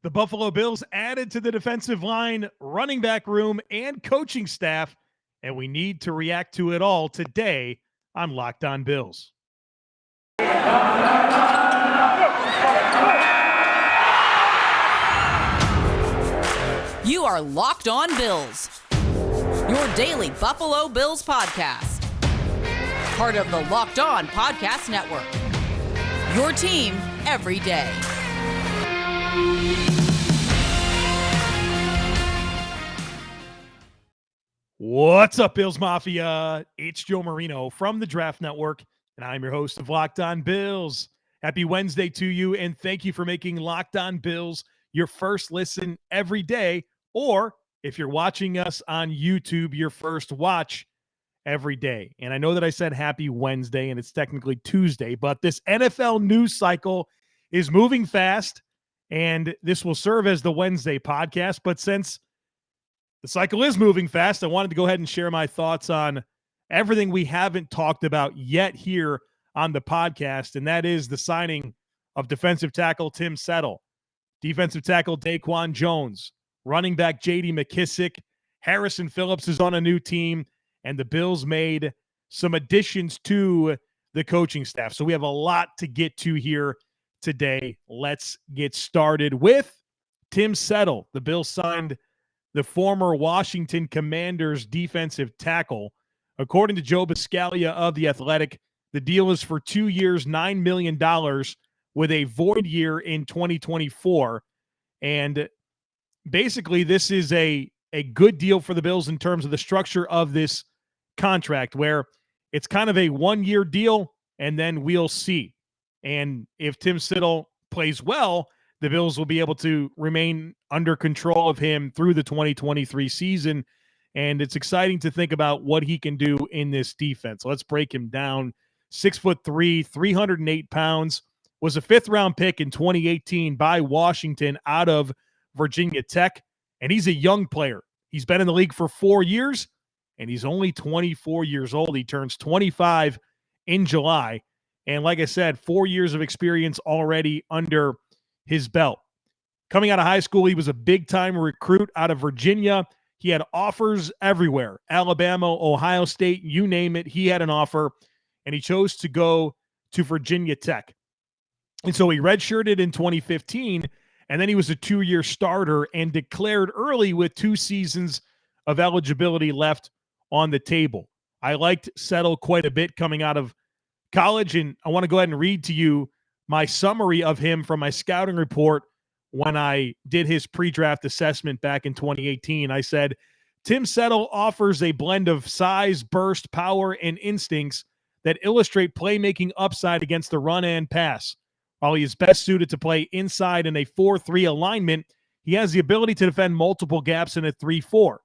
The Buffalo Bills added to the defensive line, running back room, and coaching staff, and we need to react to it all today on Locked On Bills. You are Locked On Bills, your daily Buffalo Bills podcast. Part of the Locked On Podcast Network, your team every day. What's up, Bills Mafia? It's Joe Marino from the Draft Network, and I'm your host of Locked On Bills. Happy Wednesday to you, and thank you for making Locked On Bills your first listen every day, or if you're watching us on YouTube, your first watch every day. And I know that I said happy Wednesday, and it's technically Tuesday, but this NFL news cycle is moving fast, and this will serve as the Wednesday podcast. But since the cycle is moving fast, I wanted to go ahead and share my thoughts on everything we haven't talked about yet here on the podcast, and that is the signing of defensive tackle Tim Settle, defensive tackle DaQuan Jones, running back J.D. McKissic. Harrison Phillips is on a new team, and the Bills made some additions to the coaching staff. So we have a lot to get to here today. Let's get started with Tim Settle. The Bills signed the former Washington Commanders defensive tackle. According to Joe Buscaglia of The Athletic, the deal is for 2 years, $9 million with a void year in 2024. And basically, this is a good deal for the Bills in terms of the structure of this contract, where it's kind of a one-year deal, and then we'll see. And if Tim Settle plays well, the Bills will be able to remain under control of him through the 2023 season. And it's exciting to think about what he can do in this defense. Let's break him down. 6'3", 308 pounds, was a fifth-round pick in 2018 by Washington out of Virginia Tech. And he's a young player. He's been in the league for 4 years, and he's only 24 years old. He turns 25 in July. And like I said, 4 years of experience already under his belt. Coming out of high school, he was a big-time recruit out of Virginia. He had offers everywhere. Alabama, Ohio State, you name it. He had an offer, and he chose to go to Virginia Tech. And so he redshirted in 2015, and then he was a 2-year starter and declared early with 2 seasons of eligibility left on the table. I liked Settle quite a bit coming out of college, and I want to go ahead and read to you my summary of him from my scouting report when I did his pre-draft assessment back in 2018. I said, Tim Settle offers a blend of size, burst, power, and instincts that illustrate playmaking upside against the run and pass. While he is best suited to play inside in a 4-3 alignment, he has the ability to defend multiple gaps in a 3-4.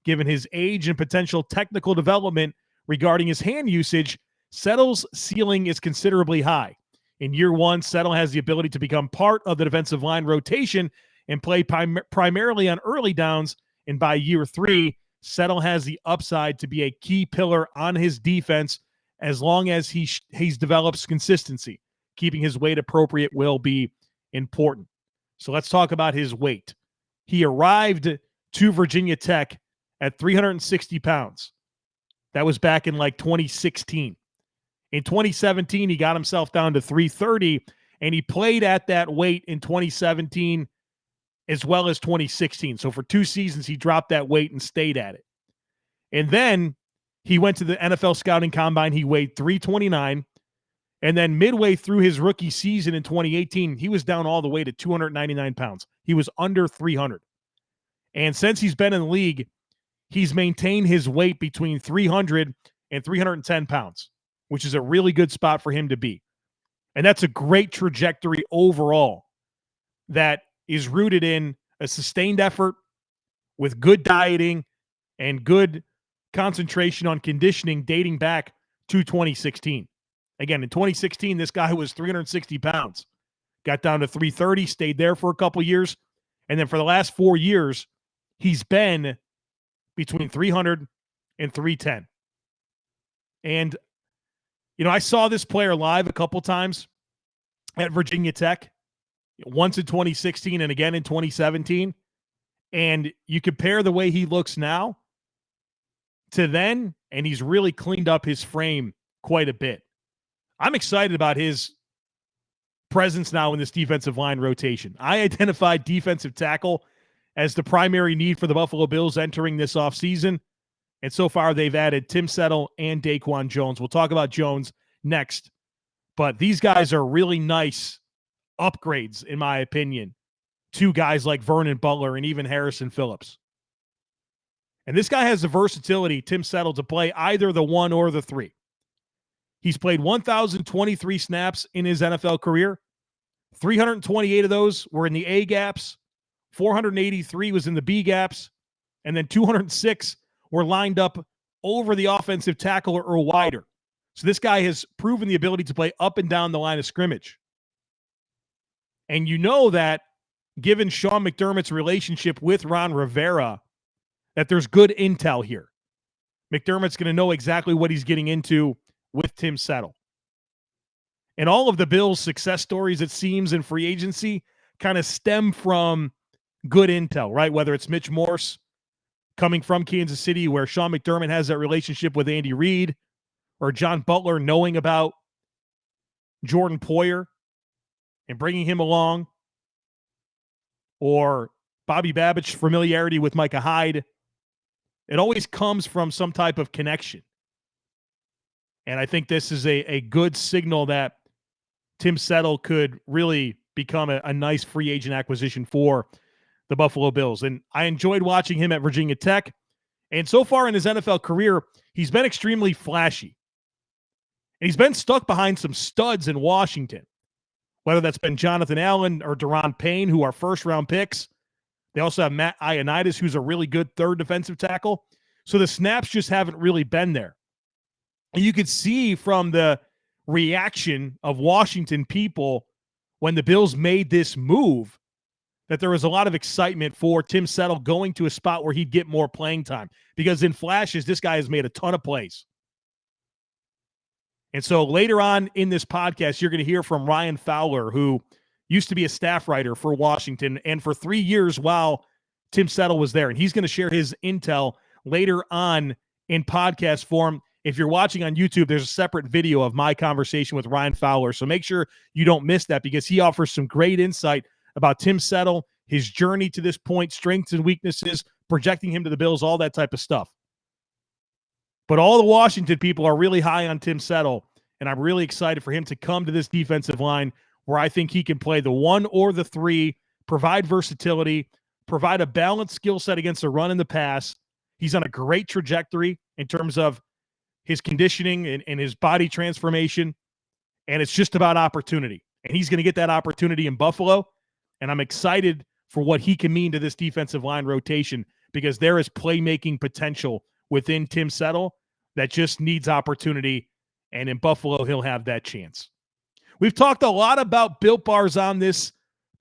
Given his age and potential technical development regarding his hand usage, Settle's ceiling is considerably high. In year one, Settle has the ability to become part of the defensive line rotation and play primarily on early downs. And by year 3, Settle has the upside to be a key pillar on his defense as long as he develops consistency. Keeping his weight appropriate will be important. So let's talk about his weight. He arrived to Virginia Tech at 360 pounds. That was back in like 2016. In 2017, he got himself down to 330, and he played at that weight in 2017 as well as 2016. So for 2 seasons, he dropped that weight and stayed at it. And then he went to the NFL Scouting Combine. He weighed 329. And then midway through his rookie season in 2018, he was down all the way to 299 pounds. He was under 300. And since he's been in the league, he's maintained his weight between 300 and 310 pounds, which is a really good spot for him to be. And that's a great trajectory overall that is rooted in a sustained effort with good dieting and good concentration on conditioning dating back to 2016. Again, in 2016, this guy was 360 pounds, got down to 330, stayed there for a couple years. And then for the last 4 years, he's been between 300 and 310. And, you know, I saw this player live a couple times at Virginia Tech, once in 2016 and again in 2017. And you compare the way he looks now to then, and he's really cleaned up his frame quite a bit. I'm excited about his presence now in this defensive line rotation. I identified defensive tackle as the primary need for the Buffalo Bills entering this offseason. And so far, they've added Tim Settle and DaQuan Jones. We'll talk about Jones next. But these guys are really nice upgrades, in my opinion, to guys like Vernon Butler and even Harrison Phillips. And this guy has the versatility, Tim Settle, to play either the 1 or the 3. He's played 1,023 snaps in his NFL career. 328 of those were in the A gaps. 483 was in the B gaps. And then 206 were lined up over the offensive tackle or wider. So this guy has proven the ability to play up and down the line of scrimmage. And you know that, given Sean McDermott's relationship with Ron Rivera, that there's good intel here. McDermott's going to know exactly what he's getting into with Tim Settle. And all of the Bills' success stories, it seems, in free agency kind of stem from good intel, right? Whether it's Mitch Morse coming from Kansas City, where Sean McDermott has that relationship with Andy Reid, or John Butler knowing about Jordan Poyer and bringing him along, or Bobby Babbitt's familiarity with Micah Hyde. It always comes from some type of connection. And I think this is a good signal that Tim Settle could really become a nice free agent acquisition for the Buffalo Bills. And I enjoyed watching him at Virginia Tech. And so far in his NFL career, he's been extremely flashy. And he's been stuck behind some studs in Washington, whether that's been Jonathan Allen or Deron Payne, who are first-round picks. They also have Matt Ioannidis, who's a really good third defensive tackle. So the snaps just haven't really been there. And you could see from the reaction of Washington people when the Bills made this move that there was a lot of excitement for Tim Settle going to a spot where he'd get more playing time. Because in flashes, this guy has made a ton of plays. And so later on in this podcast, you're going to hear from Ryan Fowler, who used to be a staff writer for Washington and for 3 years while Tim Settle was there. And he's going to share his intel later on in podcast form. If you're watching on YouTube, there's a separate video of my conversation with Ryan Fowler. So make sure you don't miss that, because he offers some great insight about Tim Settle, his journey to this point, strengths and weaknesses, projecting him to the Bills, all that type of stuff. But all the Washington people are really high on Tim Settle, and I'm really excited for him to come to this defensive line where I think he can play the 1 or the 3, provide versatility, provide a balanced skill set against the run and the pass. He's on a great trajectory in terms of his conditioning and his body transformation, and it's just about opportunity. And he's going to get that opportunity in Buffalo, and I'm excited for what he can mean to this defensive line rotation, because there is playmaking potential within Tim Settle that just needs opportunity, and in Buffalo, he'll have that chance. We've talked a lot about Built Bars on this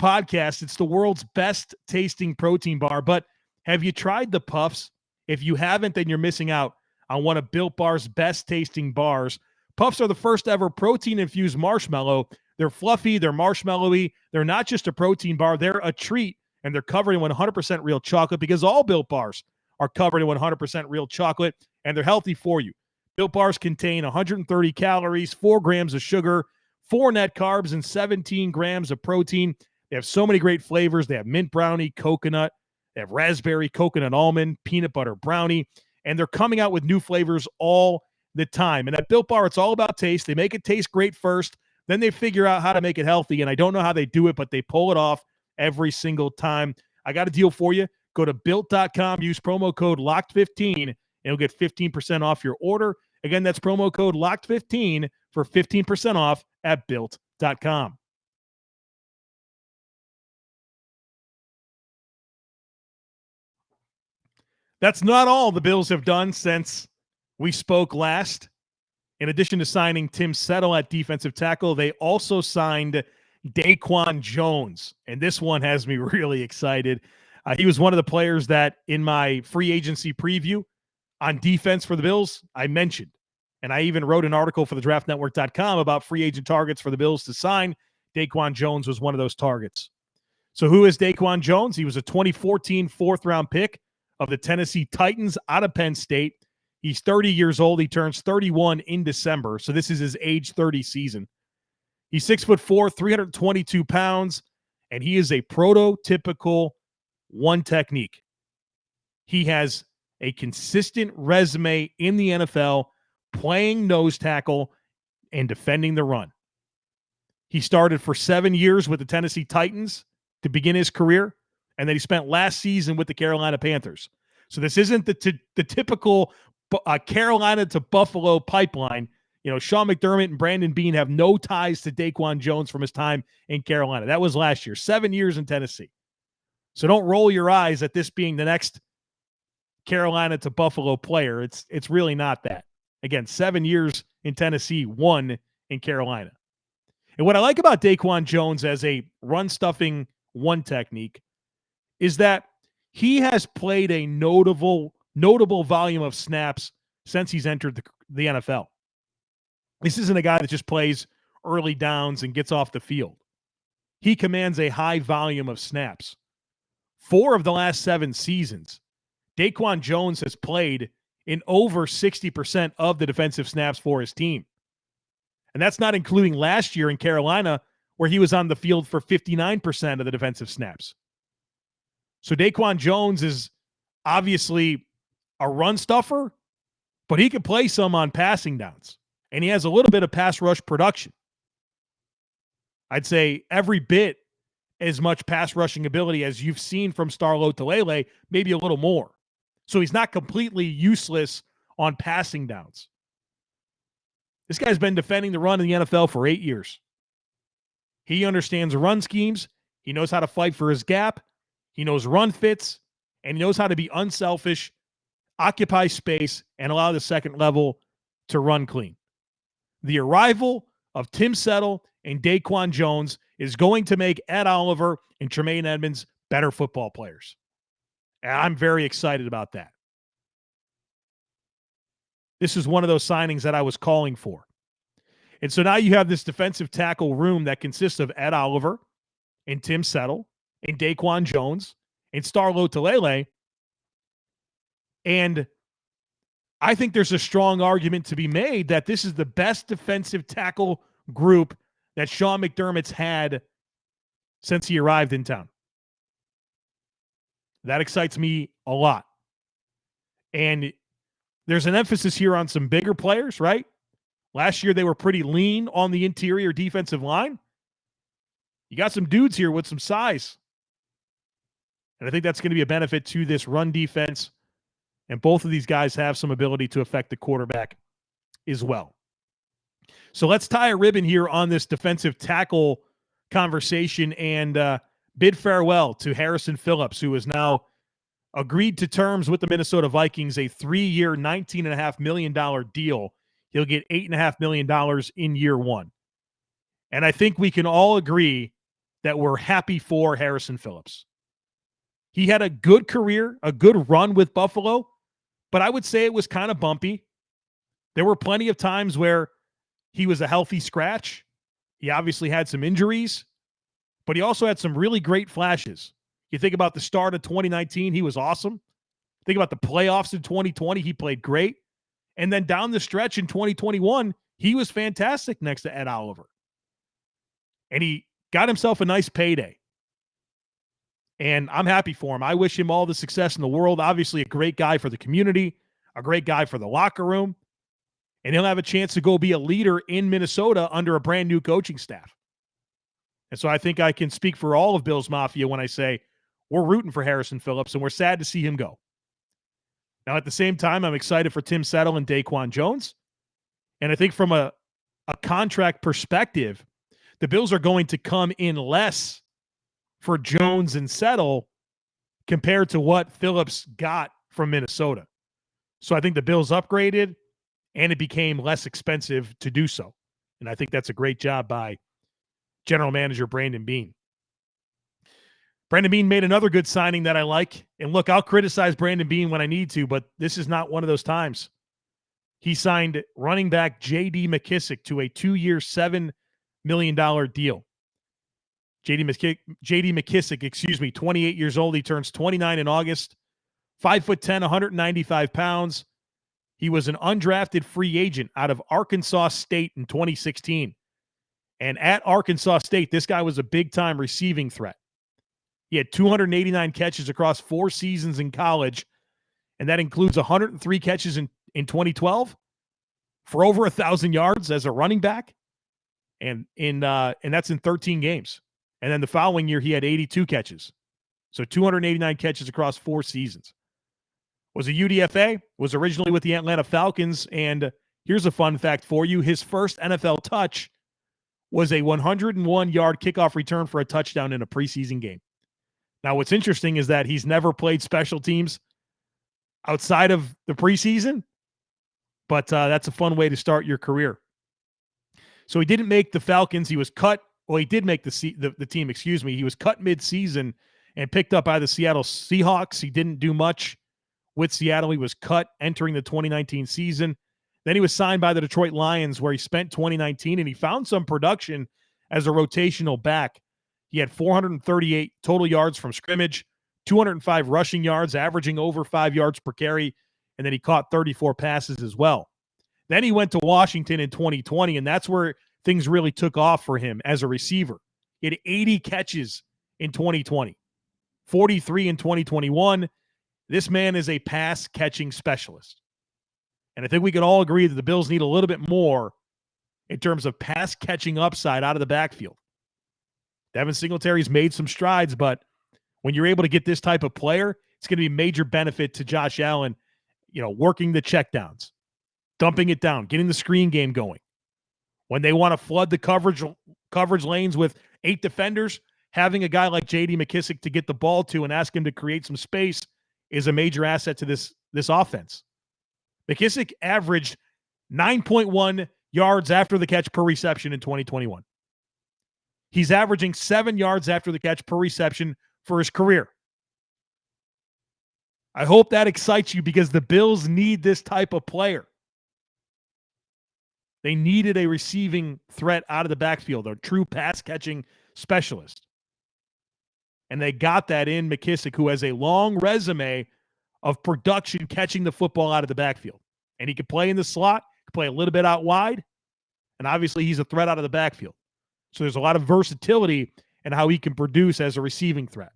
podcast. It's the world's best tasting protein bar, but have you tried the Puffs? If you haven't, then you're missing out on one of Built Bar's best tasting bars. Puffs are the first ever protein-infused marshmallow. They're fluffy, they're marshmallowy. They're not just a protein bar, they're a treat, and they're covered in 100% real chocolate, because all Built Bars are covered in 100% real chocolate, and they're healthy for you. Built Bars contain 130 calories, 4 grams of sugar, 4 net carbs, and 17 grams of protein. They have so many great flavors. They have mint brownie, coconut. They have raspberry, coconut almond, peanut butter brownie, and they're coming out with new flavors all the time. And at Built Bar, it's all about taste. They make it taste great first, then they figure out how to make it healthy, and I don't know how they do it, but they pull it off every single time. I got a deal for you. Go to Built.com, use promo code LOCKED15, and you'll get 15% off your order. Again, that's promo code LOCKED15 for 15% off at Built.com. That's not all the Bills have done since we spoke last. In addition to signing Tim Settle at defensive tackle, they also signed DaQuan Jones, and this one has me really excited. He was one of the players that in my free agency preview on defense for the Bills, I mentioned. And I even wrote an article for the draftnetwork.com about free agent targets for the Bills to sign. DaQuan Jones was one of those targets. So who is DaQuan Jones? He was a 2014 fourth-round pick of the Tennessee Titans out of Penn State. He's 30 years old. He turns 31 in December. So this is his age 30 season. He's 6'4", 322 pounds, and he is a prototypical one technique. He has a consistent resume in the NFL, playing nose tackle and defending the run. He started for 7 years with the Tennessee Titans to begin his career, and then he spent last season with the Carolina Panthers. So this isn't the typical Carolina to Buffalo pipeline. You know, Sean McDermott and Brandon Beane have no ties to DaQuan Jones from his time in Carolina. That was last year, 7 years in Tennessee. So don't roll your eyes at this being the next Carolina to Buffalo player. It's really not that. Again, 7 years in Tennessee, 1 in Carolina. And what I like about DaQuan Jones as a run-stuffing one technique is that he has played a notable volume of snaps since he's entered the NFL. This isn't a guy that just plays early downs and gets off the field. He commands a high volume of snaps. 4 of the last 7 seasons, DaQuan Jones has played in over 60% of the defensive snaps for his team. And that's not including last year in Carolina, where he was on the field for 59% of the defensive snaps. So DaQuan Jones is obviously a run stuffer, but he can play some on passing downs. And he has a little bit of pass rush production. I'd say every bit as much pass rushing ability as you've seen from Starlo Talele, maybe a little more. So he's not completely useless on passing downs. This guy's been defending the run in the NFL for 8 years. He understands run schemes. He knows how to fight for his gap. He knows run fits, and he knows how to be unselfish, occupy space, and allow the second level to run clean. The arrival of Tim Settle and DaQuan Jones is going to make Ed Oliver and Tremaine Edmonds better football players. And I'm very excited about that. This is one of those signings that I was calling for. And so now you have this defensive tackle room that consists of Ed Oliver and Tim Settle and DaQuan Jones and Starlo Talele. And I think there's a strong argument to be made that this is the best defensive tackle group that Sean McDermott's had since he arrived in town. That excites me a lot. And there's an emphasis here on some bigger players, right? Last year, they were pretty lean on the interior defensive line. You got some dudes here with some size. And I think that's going to be a benefit to this run defense. And both of these guys have some ability to affect the quarterback as well. So let's tie a ribbon here on this defensive tackle conversation and bid farewell to Harrison Phillips, who has now agreed to terms with the Minnesota Vikings, a 3-year, $19.5 million deal. He'll get $8.5 million in year 1. And I think we can all agree that we're happy for Harrison Phillips. He had a good career, a good run with Buffalo, but I would say it was kind of bumpy. There were plenty of times where he was a healthy scratch. He obviously had some injuries, but he also had some really great flashes. You think about the start of 2019, he was awesome. Think about the playoffs in 2020, he played great. And then down the stretch in 2021, he was fantastic next to Ed Oliver. And he got himself a nice payday. And I'm happy for him. I wish him all the success in the world. Obviously, a great guy for the community, a great guy for the locker room. And he'll have a chance to go be a leader in Minnesota under a brand new coaching staff. And so I think I can speak for all of Bills Mafia when I say we're rooting for Harrison Phillips and we're sad to see him go. Now, at the same time, I'm excited for Tim Settle and DaQuan Jones. And I think from a contract perspective, the Bills are going to come in less for Jones and Settle compared to what Phillips got from Minnesota. So I think the Bills upgraded and it became less expensive to do so. And I think that's a great job by General Manager Brandon Beane. Brandon Beane made another good signing that I like. And look, I'll criticize Brandon Beane when I need to, but this is not one of those times. He signed running back J.D. McKissic to a 2-year, $7 million deal. JD McKissic, 28 years old. He turns 29 in August. 5'10", 195 pounds. He was an undrafted free agent out of Arkansas State in 2016. And at Arkansas State, this guy was a big-time receiving threat. He had 289 catches across 4 seasons in college, and that includes 103 catches in 2012 for over 1,000 yards as a running back, and that's in 13 games. And then the following year, he had 82 catches. So 289 catches across 4 seasons. Was a UDFA, was originally with the Atlanta Falcons, and here's a fun fact for you. His first NFL touch was a 101-yard kickoff return for a touchdown in a preseason game. Now, what's interesting is that he's never played special teams outside of the preseason, but that's a fun way to start your career. So he didn't make the Falcons. He was cut. Well, he did make the team, excuse me. He was cut mid-season and picked up by the Seattle Seahawks. He didn't do much with Seattle. He was cut entering the 2019 season. Then he was signed by the Detroit Lions, where he spent 2019, and he found some production as a rotational back. He had 438 total yards from scrimmage, 205 rushing yards, averaging over 5 yards per carry, and then he caught 34 passes as well. Then he went to Washington in 2020, and that's where things really took off for him as a receiver. He had 80 catches in 2020, 43 in 2021. This man is a pass-catching specialist. And I think we can all agree that the Bills need a little bit more in terms of pass-catching upside out of the backfield. Devin Singletary's made some strides, but when you're able to get this type of player, it's going to be a major benefit to Josh Allen, working the checkdowns, dumping it down, getting the screen game going. When they want to flood the coverage lanes with 8 defenders, having a guy like J.D. McKissic to get the ball to and ask him to create some space is a major asset to this offense. McKissic averaged 9.1 yards after the catch per reception in 2021. He's averaging 7 yards after the catch per reception for his career. I hope that excites you because the Bills need this type of player. They needed a receiving threat out of the backfield, a true pass-catching specialist. And they got that in McKissic, who has a long resume of production catching the football out of the backfield. And he could play in the slot, could play a little bit out wide, and obviously he's a threat out of the backfield. So there's a lot of versatility in how he can produce as a receiving threat.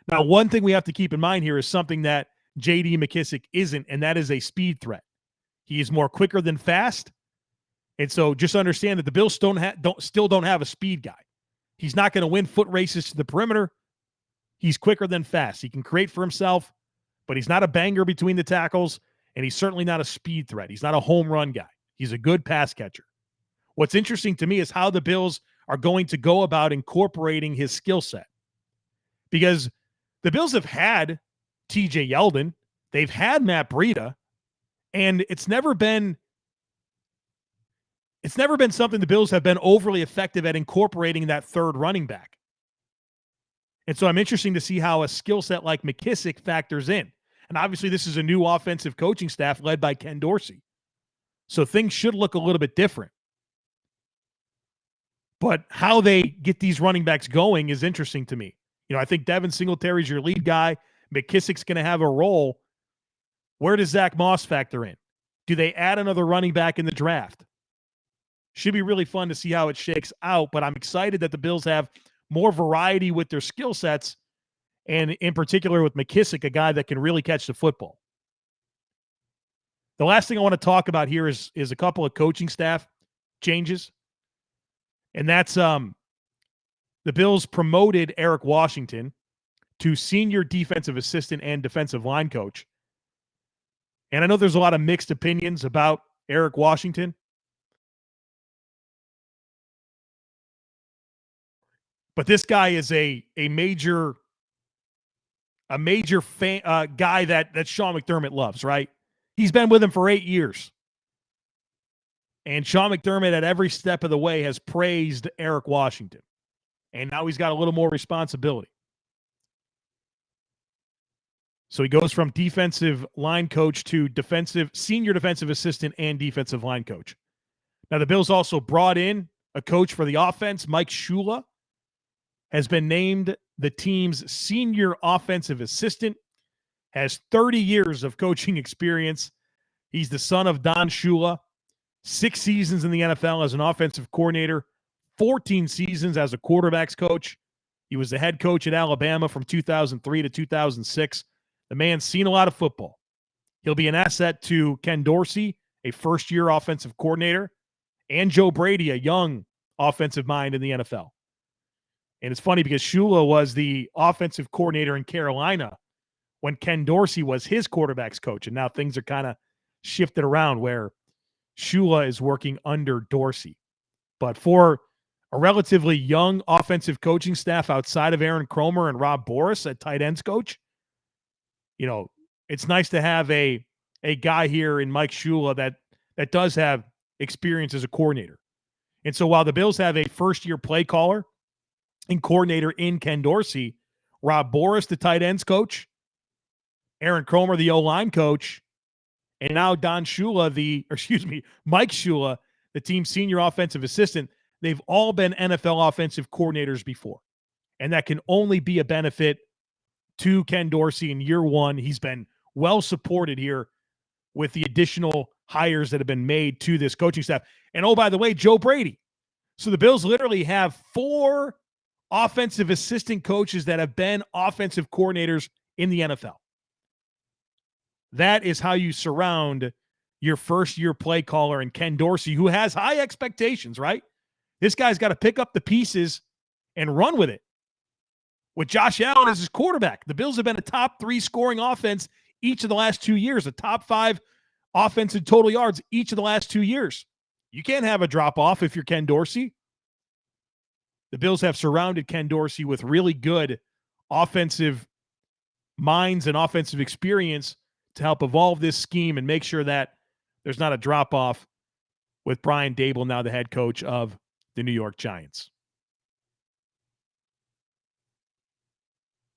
Now, one thing we have to keep in mind here is something that J.D. McKissic isn't, and that is a speed threat. He is more quicker than fast. And so just understand that the Bills still don't have a speed guy. He's not going to win foot races to the perimeter. He's quicker than fast. He can create for himself, but he's not a banger between the tackles, and he's certainly not a speed threat. He's not a home run guy. He's a good pass catcher. What's interesting to me is how the Bills are going to go about incorporating his skill set. Because the Bills have had TJ Yeldon. They've had Matt Breida. And it's never been something the Bills have been overly effective at incorporating that third running back. And so I'm interested to see how a skill set like McKissic factors in. And obviously this is a new offensive coaching staff led by Ken Dorsey. So things should look a little bit different. But how they get these running backs going is interesting to me. I think Devin Singletary is your lead guy. McKissic's going to have a role. Where does Zach Moss factor in? Do they add another running back in the draft? Should be really fun to see how it shakes out, but I'm excited that the Bills have more variety with their skill sets, and in particular with McKissic, a guy that can really catch the football. The last thing I want to talk about here is a couple of coaching staff changes, and that's the Bills promoted Eric Washington to senior defensive assistant and defensive line coach. And I know there's a lot of mixed opinions about Eric Washington. But this guy is a major fan, guy that Sean McDermott loves, right? He's been with him for 8 years. And Sean McDermott at every step of the way has praised Eric Washington. And now he's got a little more responsibility. So he goes from defensive line coach to senior defensive assistant and defensive line coach. Now the Bills also brought in a coach for the offense, Mike Schula, has been named the team's senior offensive assistant, has 30 years of coaching experience. He's the son of Don Schula, 6 seasons in the NFL as an offensive coordinator, 14 seasons as a quarterbacks coach. He was the head coach at Alabama from 2003 to 2006. The man's seen a lot of football. He'll be an asset to Ken Dorsey, a first-year offensive coordinator, and Joe Brady, a young offensive mind in the NFL. And it's funny because Schula was the offensive coordinator in Carolina when Ken Dorsey was his quarterbacks coach. And now things are kind of shifted around where Schula is working under Dorsey. But for a relatively young offensive coaching staff outside of Aaron Kromer and Rob Boris at tight ends coach, you know, it's nice to have a guy here in Mike Schula that does have experience as a coordinator. And so while the Bills have a first-year play caller and coordinator in Ken Dorsey, Rob Boris, the tight ends coach, Aaron Kromer, the O-line coach, and now Mike Schula, the team's senior offensive assistant, they've all been NFL offensive coordinators before. And that can only be a benefit to Ken Dorsey in year one. He's been well supported here with the additional hires that have been made to this coaching staff. And oh, by the way, Joe Brady. So the Bills literally have 4 offensive assistant coaches that have been offensive coordinators in the NFL. That is how you surround your first-year play caller and Ken Dorsey, who has high expectations, right? This guy's got to pick up the pieces and run with it. With Josh Allen as his quarterback, the Bills have been a top 3 scoring offense each of the last 2 years, a top 5 offense in total yards each of the last 2 years. You can't have a drop-off if you're Ken Dorsey. The Bills have surrounded Ken Dorsey with really good offensive minds and offensive experience to help evolve this scheme and make sure that there's not a drop-off with Brian Daboll, now the head coach of the New York Giants.